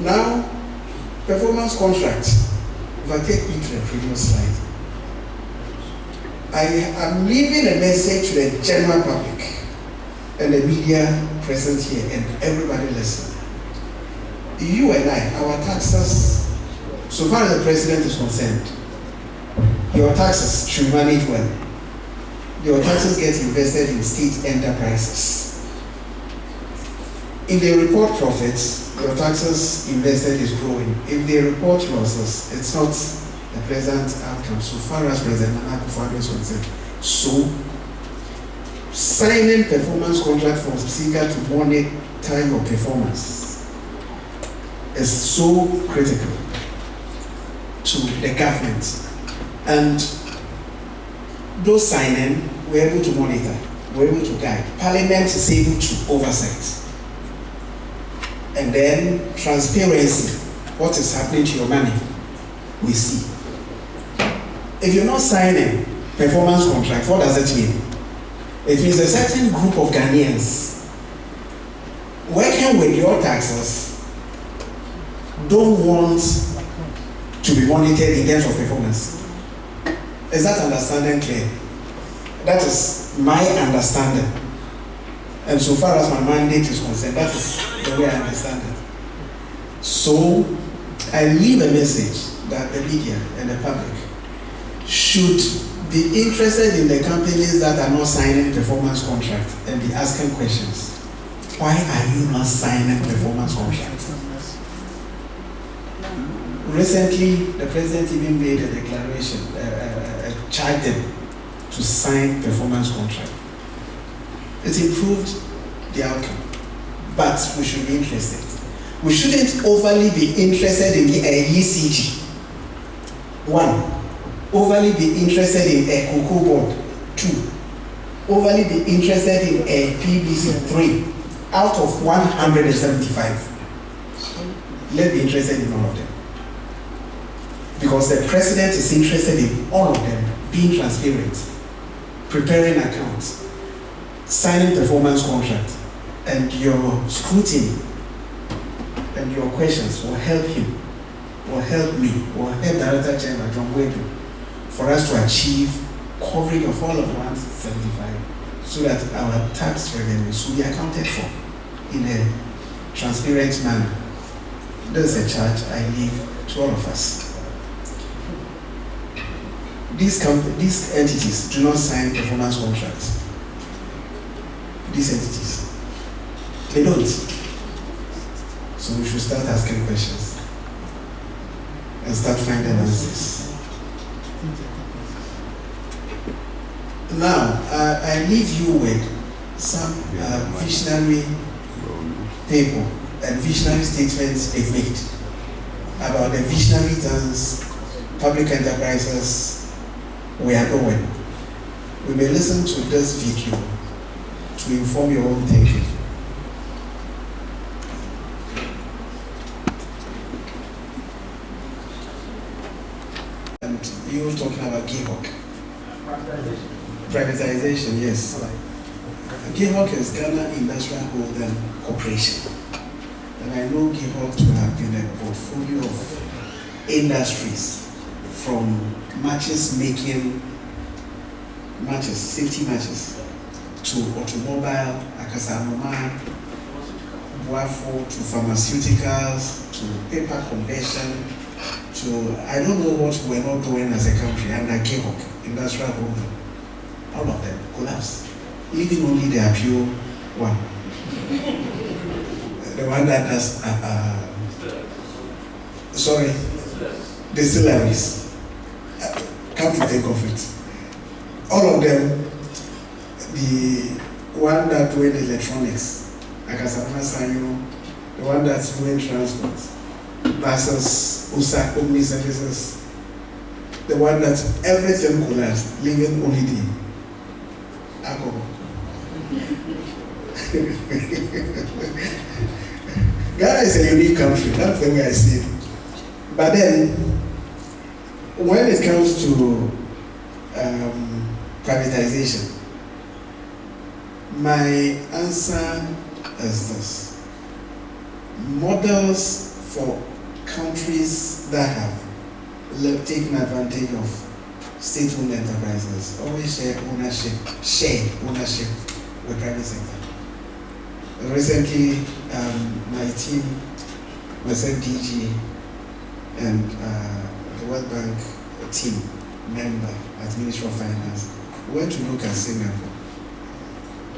Now, performance contract. If I take you to the previous slide, I am leaving a message to the general public and the media present here and everybody listening. You and I, our taxes, so far as the president is concerned, your taxes should manage well. Your taxes get invested in state enterprises. If they report profits, your taxes invested is growing. If they report losses, it's not a pleasant outcome so far as President Akuffo is concerned. So, signing performance contract for SIGA to monitor your performance is so critical to the government. And those signing, we're able to monitor, we're able to guide. Parliament is able to oversight. And then transparency, what is happening to your money, we see. If you're not signing performance contract, what does it mean? It means a certain group of Ghanaians working with your taxes don't want to be monitored in terms of performance. Is that understanding clear? That is my understanding. And so far as my mandate is concerned, that is the way I understand it. So, I leave a message that the media and the public should be interested in the companies that are not signing performance contract and be asking questions. Why are you not signing performance contracts? Recently, the president even made a declaration, charged them to sign performance contract. It improved the outcome, but we should be interested. We shouldn't overly be interested in the ECG. 1. Overly be interested in a cocoa board. 2. Overly be interested in a PBC. 3. Out of 175. Let's be interested in all of them. Because the president is interested in all of them being transparent, preparing accounts, signing performance contract, and your scrutiny and your questions will help him, will help me, will help Director General John Boadu for us to achieve coverage of all of 175 so that our tax revenues will be accounted for in a transparent manner. This is a charge I leave to all of us. These entities do not sign performance contracts. These entities, they don't. So we should start asking questions and start finding answers. Now, I leave you with some visionary people and visionary statements they've made about the visionary turns public enterprises we are going. We may listen to this video to inform your own thinking. And you were talking about GIHOC. Privatization, yes. GIHOC is Ghana Industrial Holding Corporation. And I know GIHOC to have been a portfolio of industries from safety matches, to automobile, Akasanoma, Boadu, to pharmaceuticals, to paper conversion, to I don't know what we're not doing as a country under GIHOC, industrial holding. All of them collapsed, leaving only the pure one. The one that does, distilleries. Come to think of it. All of them, the one that doing electronics, the one that's doing transport, buses, USAC, Omni services, the one that everything collapsed, leaving only the alcohol. Ghana is a unique country, that's the way I see it. But then, when it comes to privatization, my answer is this. Models for countries that have taken advantage of state-owned enterprises. Always share ownership with private sector. Recently, my team, myself, DG, and the World Bank team member at Ministry of Finance went to look at Singapore.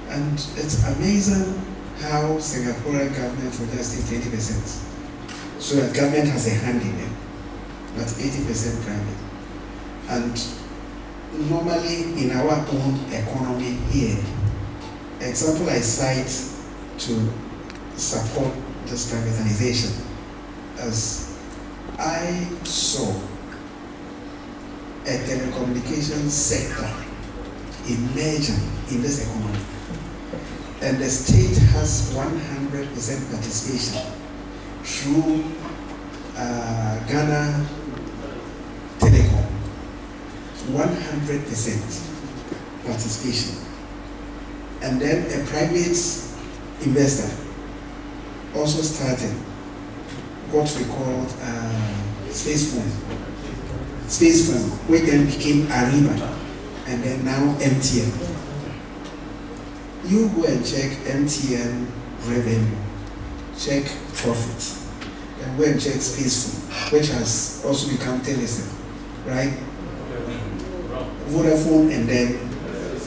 And it's amazing how Singaporean government will just take 20%. So that government has a hand in it, but 80% private. And normally in our own economy here, example I cite to support this privatization as I saw a telecommunications sector emerging in this economy, and the state has 100% participation through Ghana Telecom, 100% participation, and then a private investor also started what we called Space Phone, which then became Arriba, and then now MTN. You go and check MTN revenue, check profit, and go and check Space Phone, which has also become Telecom, right? Vodafone and then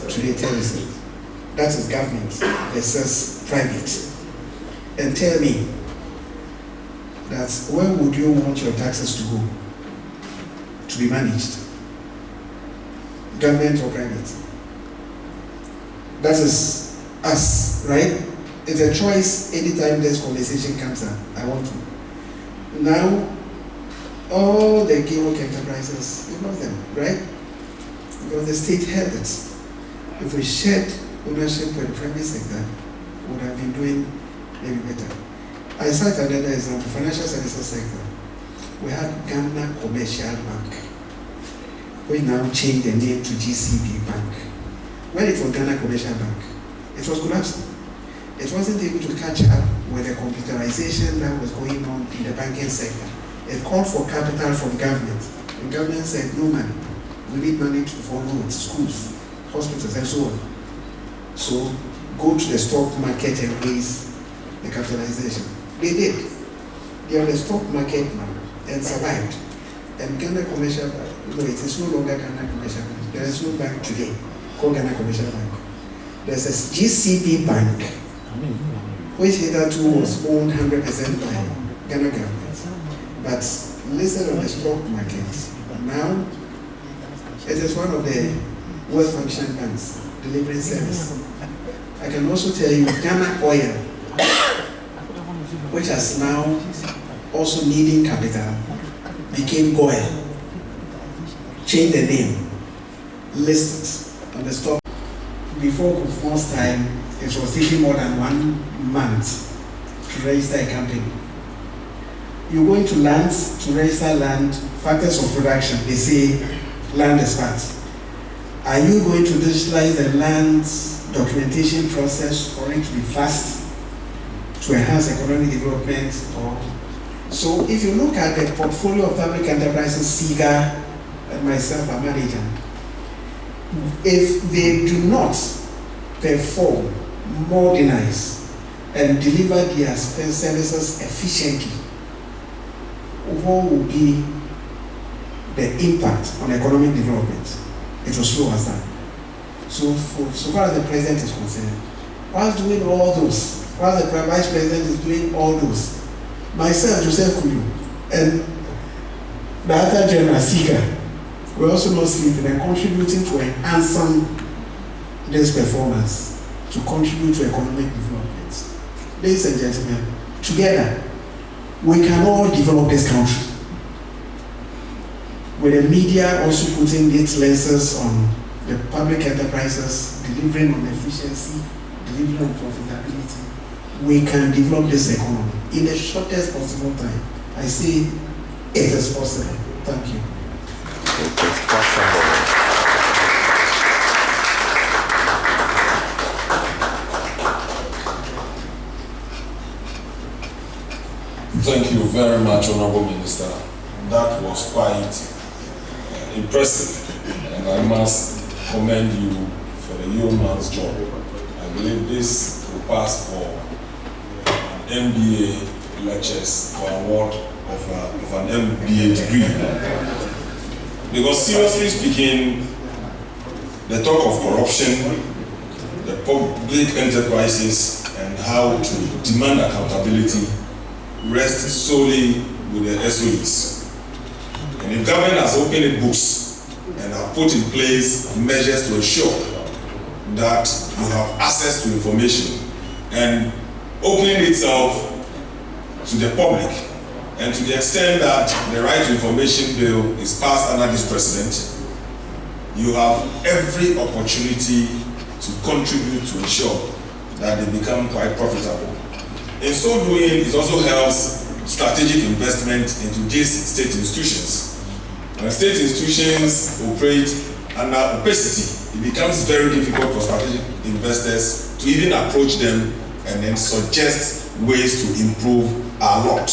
today Telecom. That is government versus private. And tell me that where would you want your taxes to go to be managed? Government or private? That is us, right? It's a choice anytime this conversation comes up. I want to. Now, all the cable enterprises, you know them, right? Because the state held it. If we shared ownership with the private sector, we would have been doing maybe better. I cite another example, financial services sector. We had Ghana Commercial Bank. We now changed the name to GCB Bank. When it was Ghana Commercial Bank, it was collapsing. It wasn't able to catch up with the computerization that was going on in the banking sector. It called for capital from government. The government said, no money. We need money for roads, schools, hospitals, and so on. So go to the stock market and raise the capitalization. They did. They are on the stock market now and survived. And Ghana Commercial Bank, no, it is no longer Ghana Commercial Bank. There is no bank today called Ghana Commercial Bank. There's a GCB Bank, which hitherto was owned 100% by Ghana government, but listed on the stock market. Now, it is one of the well-functioning banks delivering service. I can also tell you Ghana Oil, which has now also needing capital, became Goil, changed the name, listed on the stock. Before Akuffo time, it was taking more than 1 month to register a company. You go into lands to register land, factors of production, they say land is part. Are you going to digitalize the land documentation process for it to be fast, to enhance economic development? Or so if you look at the portfolio of public enterprises SIGA and myself are managing, if they do not perform, modernize, and deliver their services efficiently, what will be the impact on economic development? It will slow us down. So far as the president is concerned, whilst doing all those, while the vice president is doing all those, myself, Joseph Cudjoe, and the other general Sika, we're also not sleeping and contributing to enhancing this performance, to contribute to economic development. Ladies and gentlemen, together, we can all develop this country. With the media also putting its lenses on the public enterprises, delivering on efficiency, delivering on profitability, we can develop this economy in the shortest possible time. I say it is possible. Thank you. It is possible. Thank you very much, Honorable Minister. That was quite impressive, and I must commend you for the yeoman's job. I believe this will pass for an MBA lectures for award of an MBA degree. Because seriously speaking, the talk of corruption, the public enterprises, and how to demand accountability rests solely with the SOEs. And if government has opened its books and have put in place measures to ensure that you have access to information and opening itself to the public, and to the extent that the Right to Information Bill is passed under this president, you have every opportunity to contribute to ensure that they become quite profitable. In so doing, it also helps strategic investment into these state institutions. When state institutions operate under opacity, it becomes very difficult for strategic investors to even approach them and then suggest ways to improve our lot.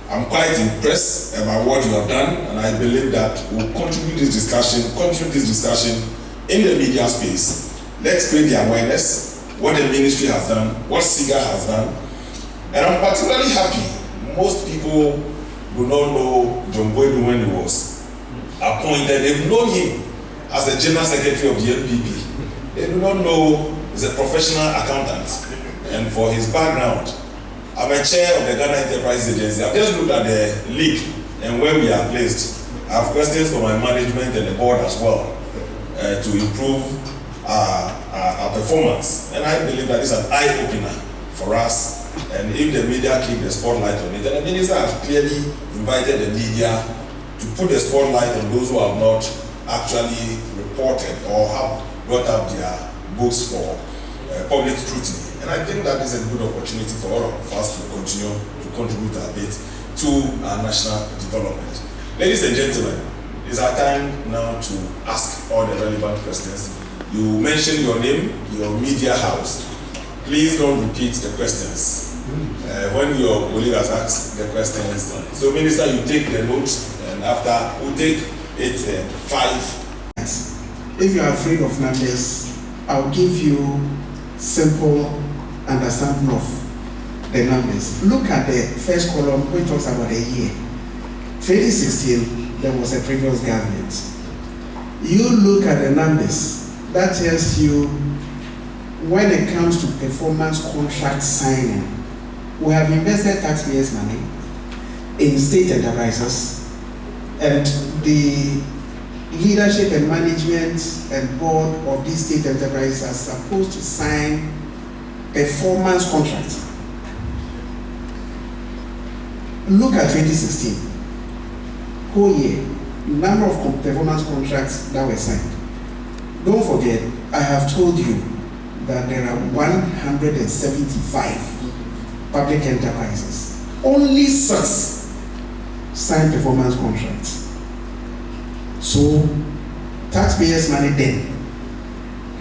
I'm quite impressed about what you have done, and I believe that we'll continue this discussion in the media space. Let's create the awareness, what the ministry has done, what SIGA has done. And I'm particularly happy. Most people do not know John Boadu when he was appointed. They've known him as the General Secretary of the NPP. They do not know he's a professional accountant. And for his background, I'm a chair of the Ghana Enterprise Agency. I've just looked at the league and where we are placed. I have questions for my management and the board as well to improve our performance. And I believe that it's an eye-opener for us. And if the media keep the spotlight on it, and the minister has clearly invited the media to put the spotlight on those who have not actually reported or have brought up their books for public scrutiny. And I think that is a good opportunity for all of us to continue to contribute a bit to our national development. Ladies and gentlemen, it's our time now to ask all the relevant questions. You mentioned your name, your media house. Please don't repeat the questions. When your colleague has asked the questions, so Minister, you take the notes, and after we'll take it 5. If you are afraid of numbers, I'll give you simple understanding of the numbers. Look at the first column which talks about the year. 2016, there was a previous government. You look at the numbers, that tells you when it comes to performance contract signing, we have invested taxpayers' money in state enterprises, and the leadership and management and board of these state enterprises are supposed to sign performance contracts. Look at 2016, whole year, number of performance contracts that were signed. Don't forget, I have told you that there are 175 public enterprises. Only 6 signed performance contracts. So, taxpayers' money then,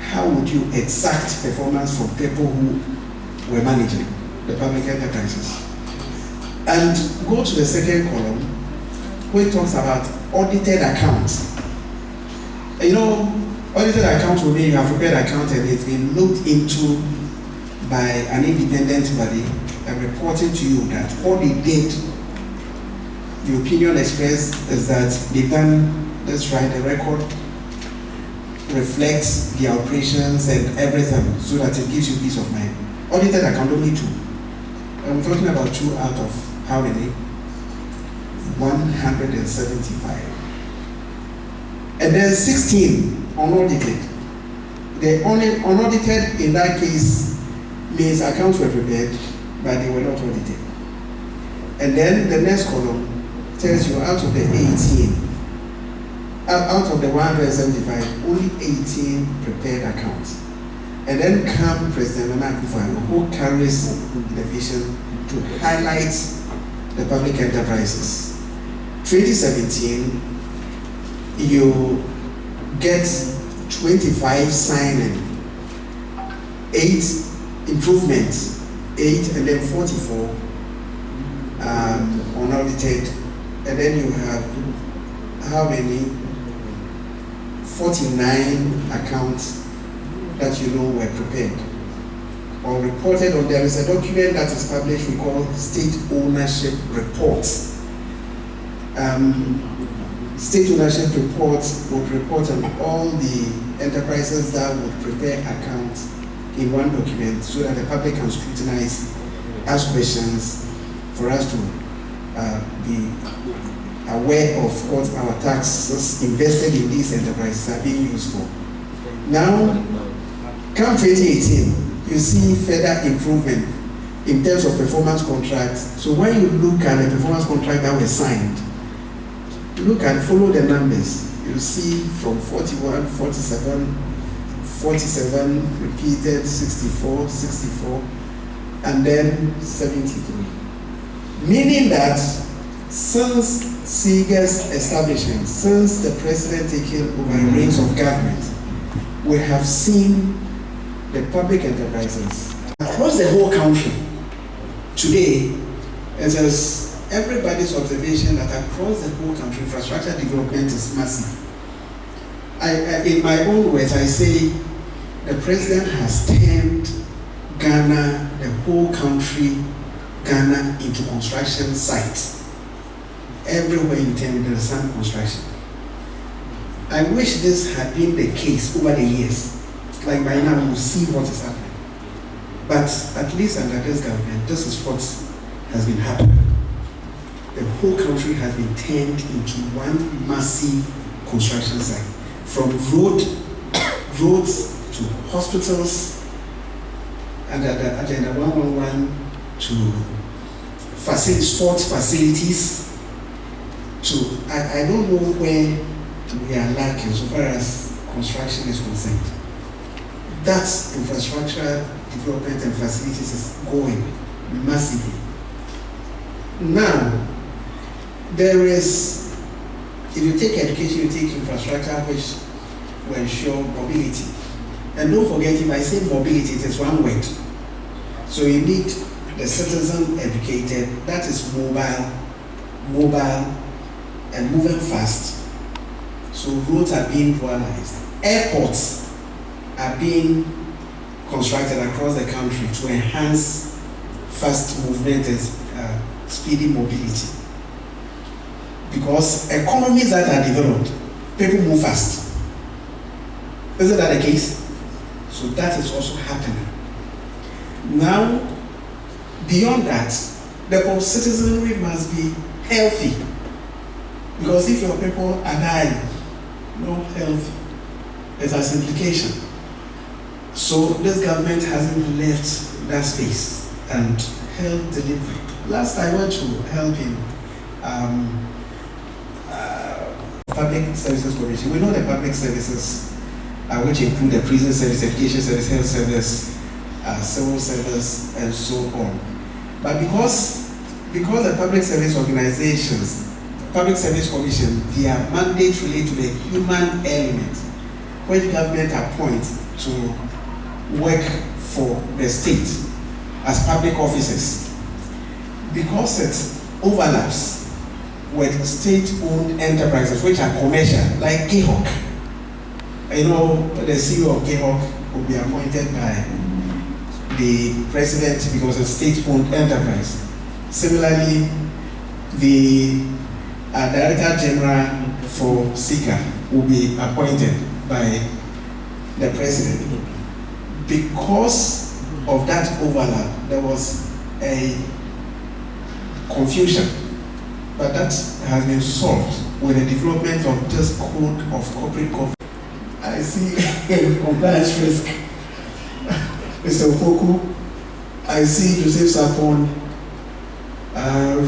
how would you exact performance from people who were managing the public enterprises? And go to the second column, where it talks about audited accounts. You know, audited accounts will mean you have prepared account and it's been looked into by an independent body and reporting to you that all they did, the opinion expressed is that they've done this right, the record reflects the operations and everything so that it gives you peace of mind. Audited account, only 2. And we're talking about 2 out of how many? 175. And then 16 unaudited. The only unaudited in that case means accounts were prepared, but they were not audited. And then the next column tells you out of the 18, out of the 175, only 18 prepared accounts. And then come President Akuffo, who carries the vision to highlight the public enterprises. 2017, you get 25 signing, 8 improvements, 8, and then 44 unaudited, and then you have how many? 49 accounts that you know were prepared or reported on. There is a document that is published we call State Ownership Reports. State ownership reports would report on all the enterprises that would prepare accounts in one document so that the public can scrutinize, ask questions, for us to be aware of what our taxes invested in these enterprises are being used for. Now, come 2018, you see further improvement in terms of performance contracts. So when you look at the performance contract that was signed, look and follow the numbers. You see from 41, 47, 47 repeated, 64, 64, and then 73. Meaning that since Seeger's establishment, since the president taking over the reins of government, we have seen the public enterprises across the whole country. Today, it is everybody's observation that across the whole country, infrastructure development is massive. In my own words, I say the president has turned Ghana, the whole country, Ghana, into construction sites. Everywhere in town there is some construction. I wish this had been the case over the years. Like by now we'll see what is happening. But at least under this government, this is what has been happening. The whole country has been turned into one massive construction site. From roads to hospitals, and Agenda 111 to sports facilities, to I don't know where we are lacking so far as construction is concerned. That infrastructure development and facilities is going massively. Now, there is, if you take education, you take infrastructure, which will ensure mobility. And don't forget, if I say mobility, it is one word. So you need the citizen educated, that is mobile, and moving fast. So roads are being dualized. Airports are being constructed across the country to enhance fast movement and speedy mobility. Because economies that are developed, people move fast. Isn't that the case? So that is also happening. Now, beyond that, the citizenry must be healthy. Because if your people are dying, not healthy, there's an implication. So this government hasn't left that space and health delivery. Last I went to help in Public Services Commission. We know the public services, which include the prison service, education service, health service, civil service, and so on. But because the public service organizations, Public Service Commission, their mandate relate to the human element, which government appoints to work for the state as public officers. Because it overlaps with state-owned enterprises, which are commercial, like GEHOC. You know, the CEO of GEHOC will be appointed by the president because it's a state-owned enterprise. Similarly, the Director General for SICA will be appointed by the president. Because of that overlap, there was a confusion, but that has been solved with the development of this code of corporate governance. I see compliance risk, Mr. Opoku. I see Joseph Sapon,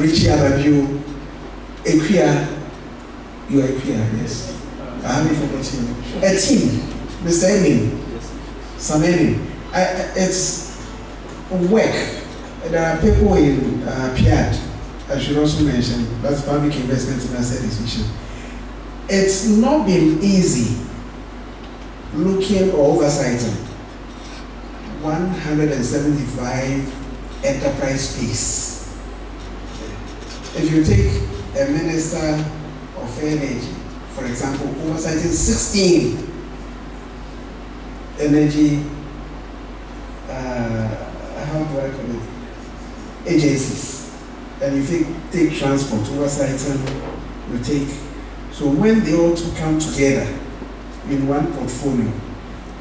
Richie Adabio, Equia. You are Equia, yes. I haven't forgotten you. A team, Mr. Emin, Sam Emin. It's work. There are people in PIAD, I should also mention, that's Public Investment in Asset Decision. It's not been easy looking or oversighting 175 enterprise space If you take a minister of energy, for example, oversighting 16 energy, how do I call it, agencies, and if you take transport, oversighting, you take, so when they all come together in one portfolio,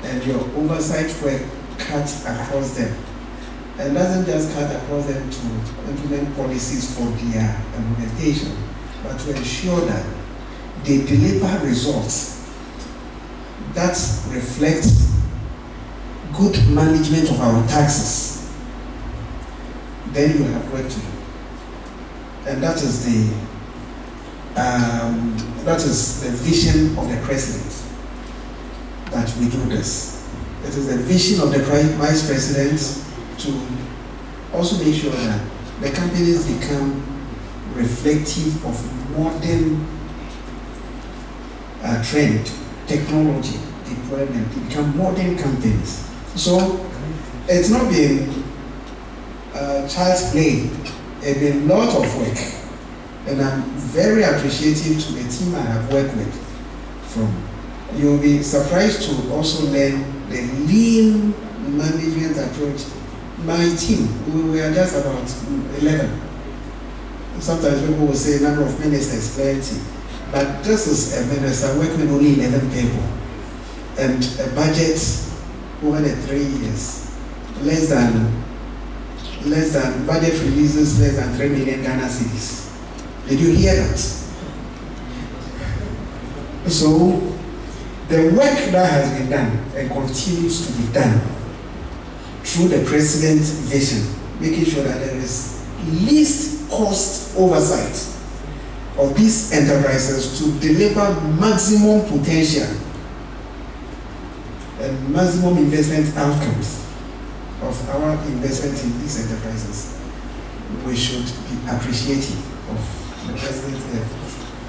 and your oversight work cuts across them, and doesn't just cut across them to implement policies for their implementation, but to ensure that they deliver results that reflect good management of our taxes, then you have work to do. And that is the vision of the president, that we do this. It is the vision of the vice president to also make sure that the companies become reflective of modern trend, technology, deployment, to become modern companies. So it's not been child's play. It's been a lot of work, and I'm very appreciative to the team I have worked with. You'll be surprised to also learn the lean management approach. My team, we are just about 11. Sometimes people will say number of ministers plenty, but this is a minister working with only 11 people, and a budget over the 3 years, less than budget releases less than 3 million Ghana cedis. Did you hear that? So the work that has been done and continues to be done through the president's vision, making sure that there is least cost oversight of these enterprises to deliver maximum potential and maximum investment outcomes of our investment in these enterprises. We should be appreciative of the president's effort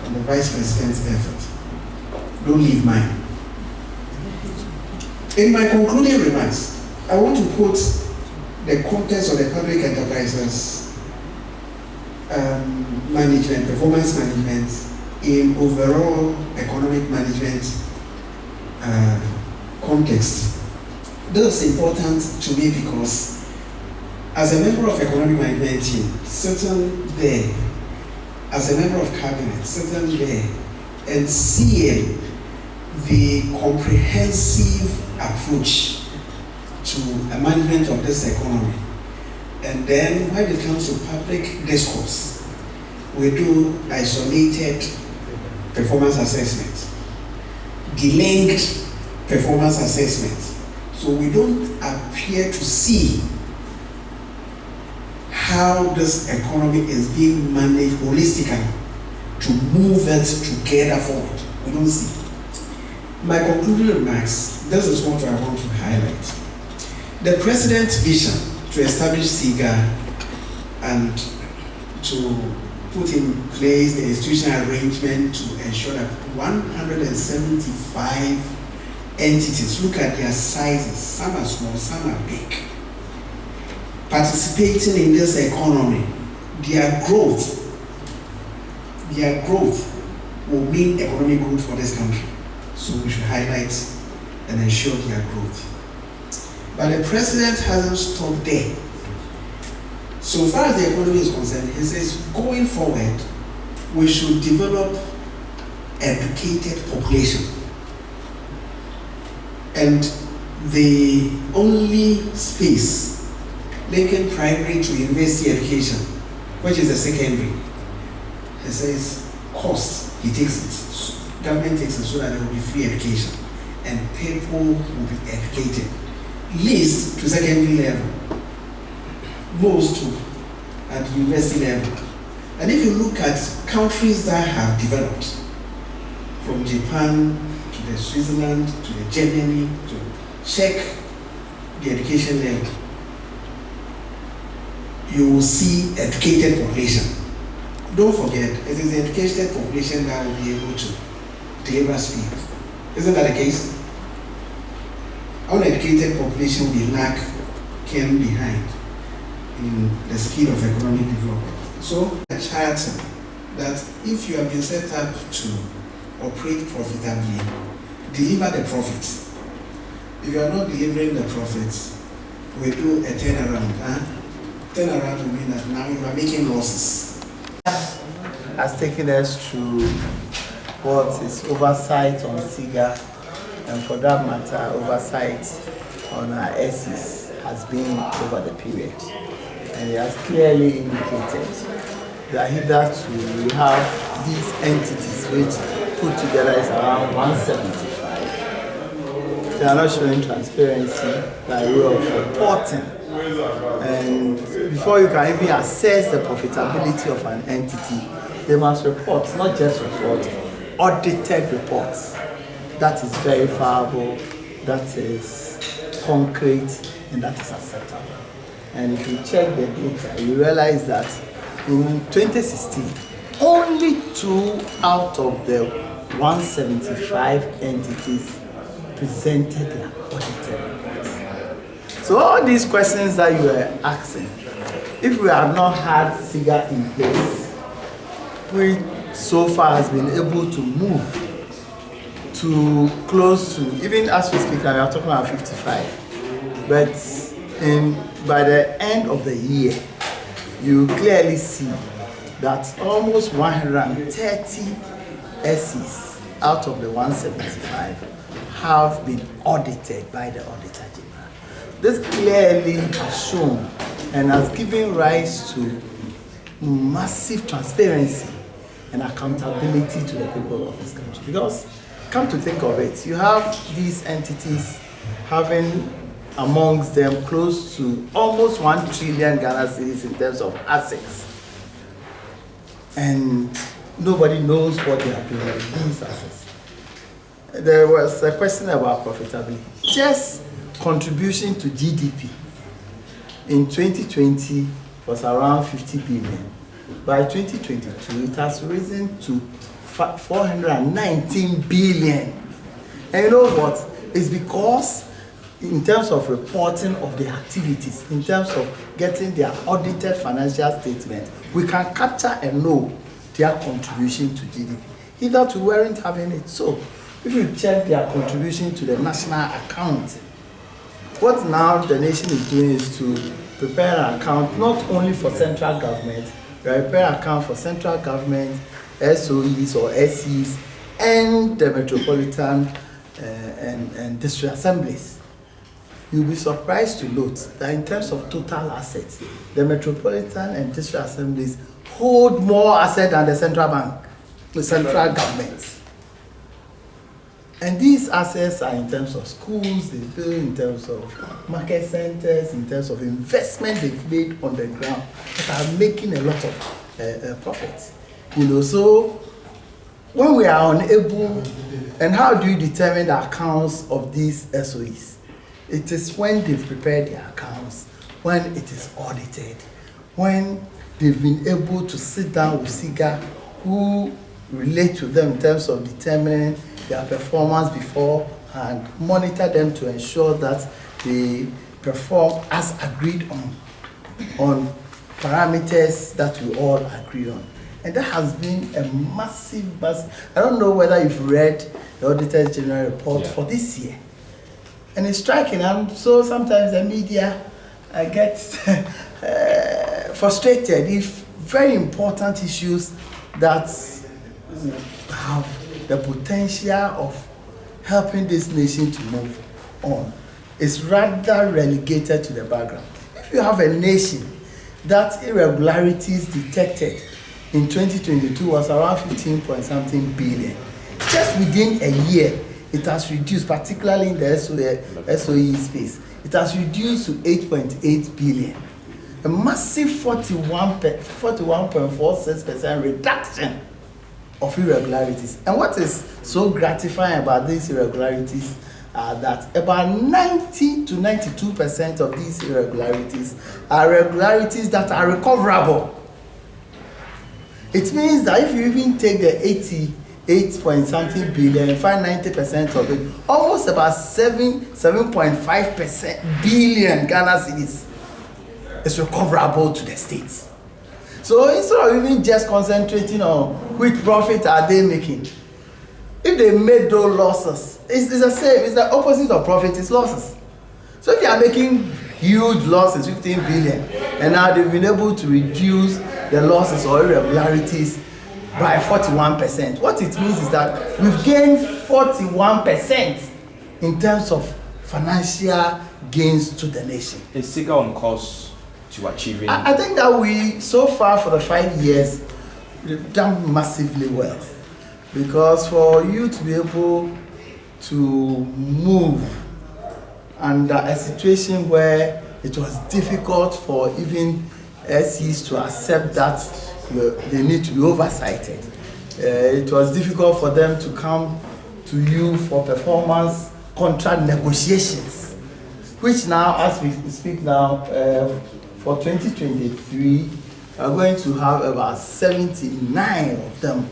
and the vice president's effort. Don't leave mine. In my concluding remarks, I want to put the context of the public enterprises management, performance management, in overall economic management context. This is important to me because as a member of economic management team, sitting there, as a member of cabinet, sitting there and seeing the comprehensive approach to a management of this economy. And then when it comes to public discourse, we do isolated performance assessment, delinked performance assessment. So we don't appear to see how this economy is being managed holistically to move it together forward. We don't see. My concluding remarks, this is what I want to highlight. The president's vision to establish SIGA and to put in place the institutional arrangement to ensure that 175 entities, look at their sizes, some are small, some are big, participating in this economy, their growth will mean economic growth for this country. So we should highlight and ensure their growth. But the president hasn't stopped there. So far as the economy is concerned, he says going forward, we should develop educated population. And the only space linking primary to university education, which is the secondary, he says cost, he takes it. Government takes it so that there will be free education and people will be educated, least to secondary level, most to at university level. And if you look at countries that have developed, from Japan to the Switzerland to the Germany, to check the education level, you will see educated population. Don't forget, it is the educated population that will be able to deliver speed. Isn't that the case? Uneducated population will lag behind in the speed of economic development. So a charter that if you have been set up to operate profitably, deliver the profits. If you are not delivering the profits, we do a turnaround. Turnaround will mean that now you are making losses. Has taken us through what is oversight on SIGA, and for that matter, oversight on our SEs has been over the period. And he has clearly indicated that hitherto we have these entities which put together is around 175. They are not showing transparency by way of reporting. And before you can even assess the profitability of an entity, they must report, not just report, audited reports. That is verifiable, that is concrete, and that is acceptable. And if you check the data, you realize that in 2016, only 2 out of the 175 entities presented their audited reports. So all these questions that you were asking, if we have not had SIGA in place, we so far has been able to move to close to, even as we speak now, we are talking about 55. But by the end of the year, you clearly see that almost 130 SEs out of the 175 have been audited by the Auditor General. This clearly has shown and has given rise to massive transparency and accountability to the people of this country. Because, come to think of it, you have these entities having amongst them close to almost 1 trillion Ghana cedis in terms of assets. And nobody knows what they are doing with these assets. There was a question about profitability. Just contribution to GDP in 2020 was around 50 billion. By 2022, it has risen to 419 billion. And you know what? It's because in terms of reporting of the activities, in terms of getting their audited financial statement, we can capture and know their contribution to GDP. Hitherto we weren't having it. So if you check their contribution to the national account, what now the nation is doing is to prepare an account not only for central government, we prepare an account for central government, SOEs or SEs, and the metropolitan and district assemblies. You'll be surprised to note that in terms of total assets, the metropolitan and district assemblies hold more assets than the central bank, the central government. And these assets are in terms of schools they build, in terms of market centers, in terms of investment they've made on the ground that are making a lot of profits. You know, so when we are unable, and how do you determine the accounts of these SOEs? It is when they've prepared their accounts, when it is audited, when they've been able to sit down with SIGA who relate to them in terms of determining their performance before and monitor them to ensure that they perform as agreed on parameters that we all agree on. And that has been a massive. I don't know whether you've read the Auditor General report for this year. And it's striking. So sometimes the media gets frustrated if very important issues that have the potential of helping this nation to move on is rather relegated to the background. If you have a nation that irregularities detected in 2022 was around 15-point-something billion, just within a year, it has reduced, particularly in the SOE space, it has reduced to 8.8 billion. A massive 41.46% reduction of irregularities. And what is so gratifying about these irregularities are that about 90 to 92% of these irregularities are irregularities that are recoverable. It means that if you even take the 88-point-something billion and find 90% of it, almost about 7.5% billion Ghana cedis is recoverable to the states. So instead of even just concentrating on which profit are they making, if they made those losses, it's the same, it's the opposite of profit, it's losses. So if they are making huge losses, 15 billion, and now they've been able to reduce the losses or irregularities by 41%. What it means is that we've gained 41% in terms of financial gains to the nation. Is SIGA on course to achieving? I think that we, so far for the 5 years, we've done massively well. Because for you to be able to move under a situation where it was difficult for even SEs to accept that they need to be oversighted. It was difficult for them to come to you for performance contract negotiations, which now, as we speak now, for 2023, we are going to have about 79 of them.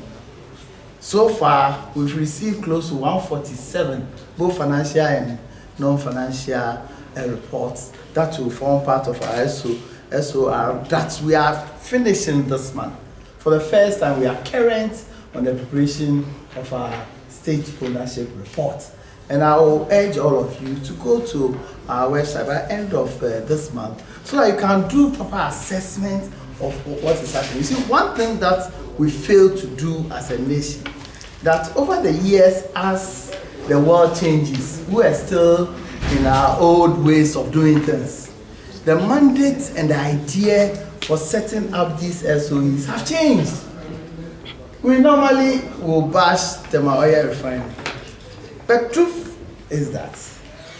So far, we've received close to 147, both financial and non-financial reports that will form part of our SOR that we are finishing this month. For the first time, we are current on the preparation of our state ownership report. And I will urge all of you to go to our website by the end of this month so that you can do proper assessment of what is happening. You see, one thing that we failed to do as a nation, that over the years, as the world changes, we are still in our old ways of doing things. The mandate and the idea for setting up these SOEs have changed. We normally will bash the Oil refinery. But truth is that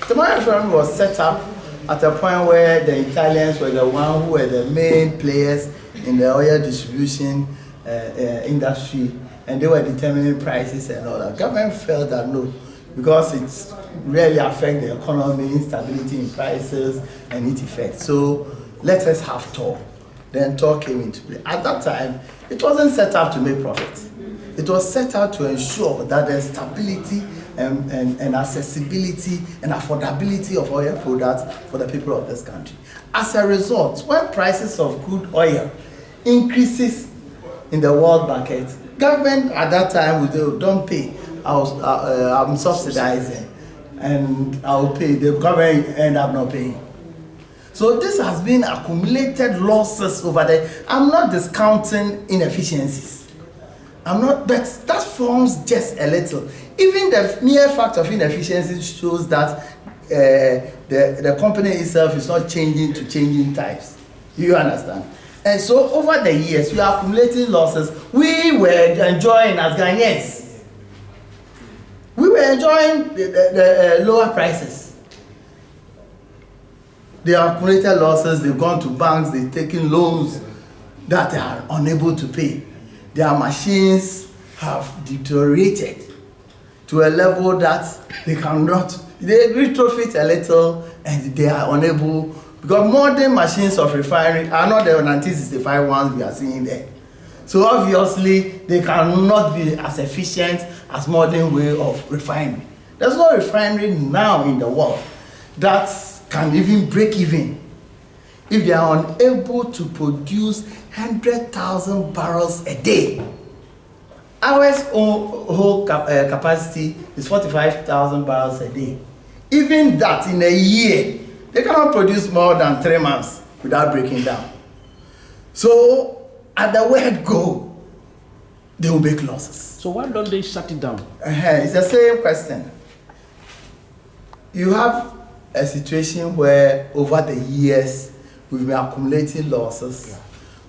the Oil refinery was set up at a point where the Italians were the ones who were the main players in the oil distribution industry, and they were determining prices and all that. Government felt that no, because it really affects the economy, instability in prices and its effects. So let us have TOR. Then TOR came into play. At that time, it wasn't set up to make profit. It was set out to ensure that there's stability and accessibility and affordability of oil products for the people of this country. As a result, when prices of crude oil increases in the world market, government at that time would say, don't pay, I'm subsidizing, and I'll pay. The government end up not paying. So this has been accumulated losses over there. I'm not discounting inefficiencies. But that forms just a little. Even the mere fact of inefficiency shows that the company itself is not changing to changing types. You understand? And so over the years, we are accumulating losses. We were enjoying as Ghanaians. We were enjoying the lower prices. They have accumulated losses, they've gone to banks, they've taken loans that they are unable to pay. Their machines have deteriorated to a level that they cannot, they retrofit a little and they are unable, because modern machines of refinery are not the 1965 ones we are seeing there. So obviously they cannot be as efficient as modern way of refining. There's no refinery now in the world that can even break even if they are unable to produce 100,000 barrels a day. Our whole capacity is 45,000 barrels a day. Even that in a year, they cannot produce more than 3 months without breaking down. So at the word go, they will make losses. So why don't they shut it down? It's the same question. You have a situation where over the years we've been accumulating losses. Yeah.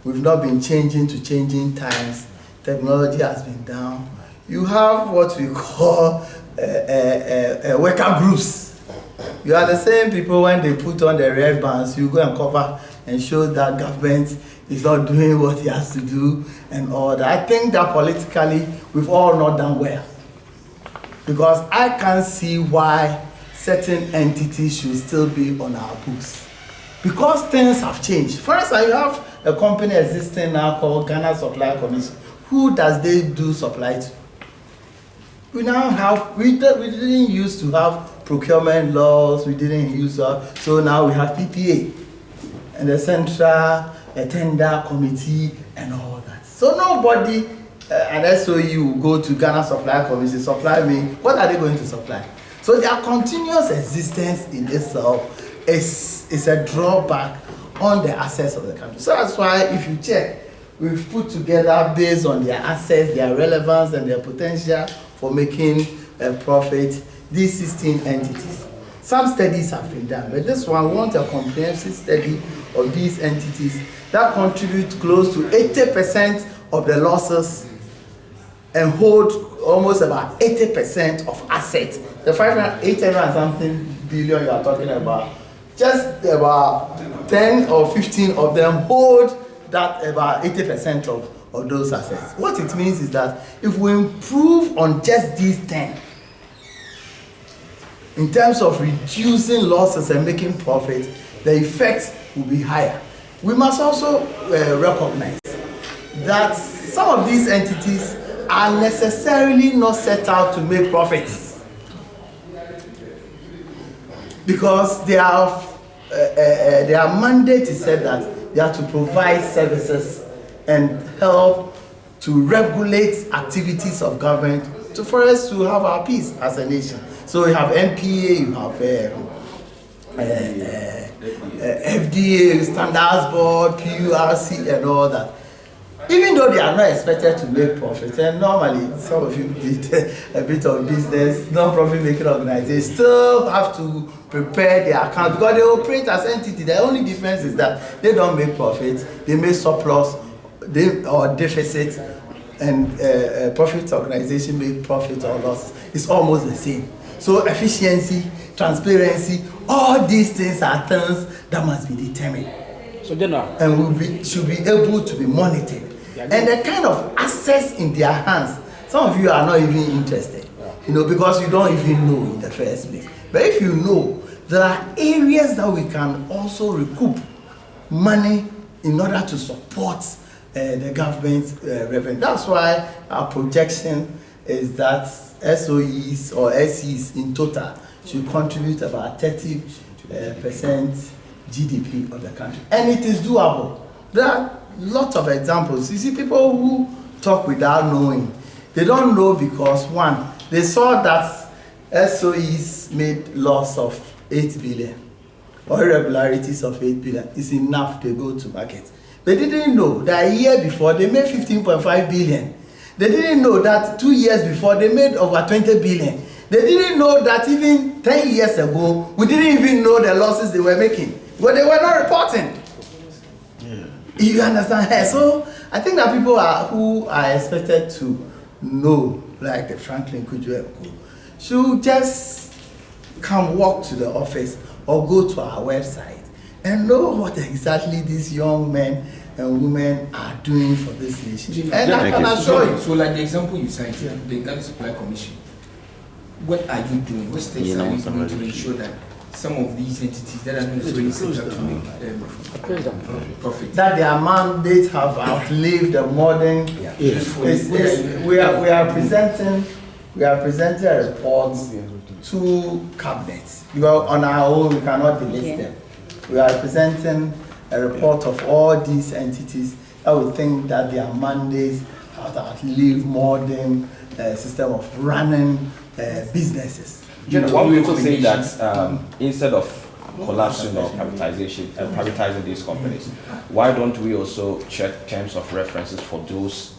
We've not been changing to changing times. Technology has been down. You have what we call worker groups. You are the same people when they put on the red bands, you go and cover and show that government is not doing what he has to do and all that. I think that politically we've all not done well. Because I can't see why certain entities should still be on our books. Because things have changed. For instance, you have a company existing now called Ghana Supply Commission. Who does they do supply to? We now have, we didn't used to have procurement laws, we didn't use that, so now we have PPA. And the Central a tender committee and all that. So nobody, an SOE will go to Ghana Supply Commission, supply me. What are they going to supply? So their continuous existence in itself is a drawback on the assets of the country. So that's why if you check, we've put together based on their assets, their relevance and their potential for making a profit, these 16 entities. Some studies have been done, but this one wants a comprehensive study of these entities that contribute close to 80% of the losses and hold almost about 80% of assets. The 800 and something billion you are talking about, just about 10 or 15 of them hold that about 80% of those assets. What it means is that if we improve on just these 10, in terms of reducing losses and making profit, the effect will be higher. We must also recognize that some of these entities are necessarily not set out to make profits, because their mandate is said that they are to provide services and help to regulate activities of government for us to have our peace as a nation. So you have MPA, you have FDA, Standards Board, PURC and all that. Even though they are not expected to make profits, and normally some of you did a bit of business, non-profit making organizations still have to prepare their account because they operate as entities. The only difference is that they don't make profits, they make surplus or deficit, and profit organization make profit or loss. It's almost the same. So efficiency, transparency, all these things are things that must be determined. So then, and should be able to be monitored. And the kind of assets in their hands, some of you are not even interested, because you don't even know in the first place. But if you know, there are areas that we can also recoup money in order to support the government's revenue. That's why our projection is that SOEs or SEs in total should contribute about 30% GDP of the country. And it is doable. There are lots of examples. You see people who talk without knowing. They don't know because, one, they saw that SOEs made loss of 8 billion or irregularities of 8 billion. It's enough to go to market. They didn't know that a year before they made 15.5 billion. They didn't know that 2 years before they made over 20 billion. They didn't know that even 10 years ago, we didn't even know the losses they were making. But they were not reporting. Yeah. You understand? So I think that people who are expected to know, like the Franklin Cudjoe, should just come walk to the office or go to our website and know what exactly these young men and women are doing for this nation. And I can assure you. So like the example you cited, the Ghana Supply Commission, what are you doing? What steps are you doing to ensure that some of these entities that are not really set up to make profit, that their mandates have outlived the modern? We are presenting a report to cabinets. On our own, we cannot delist them. We are presenting a report of all these entities that we think that their mandates have outlived modern system of running businesses. One will also say that instead of collapsing or privatizing these companies, why don't we also check terms of references for those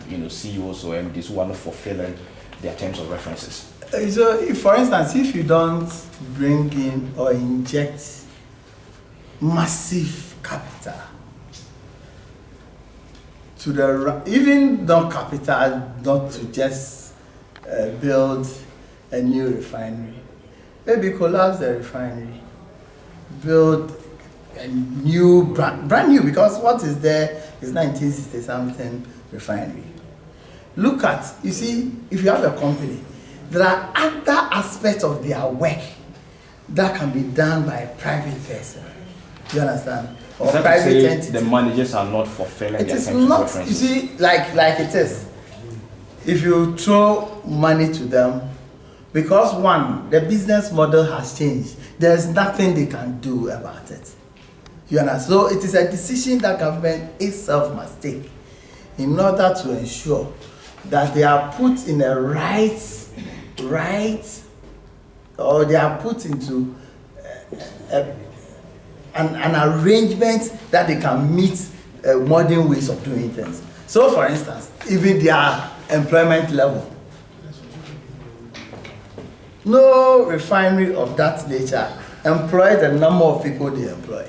CEOs or MDs who are not fulfilling their terms of references? So, if, for instance, if you don't bring in or inject massive capital to even not capital, not to just build a new refinery, maybe collapse the refinery, build a new brand new, because what is there is 1960 something refinery. Look at, you see, if you have a company, there are other aspects of their work that can be done by a private person. You understand? Or private entity. The managers are not fulfilling their terms of references. You see, like it is. If you throw money to them, because one, the business model has changed, there's nothing they can do about it. You understand? So it is a decision that government itself must take in order to ensure that they are put in a or they are put into an arrangement that they can meet modern ways of doing things. So for instance, even their employment level. No refinery of that nature employ the number of people they employ.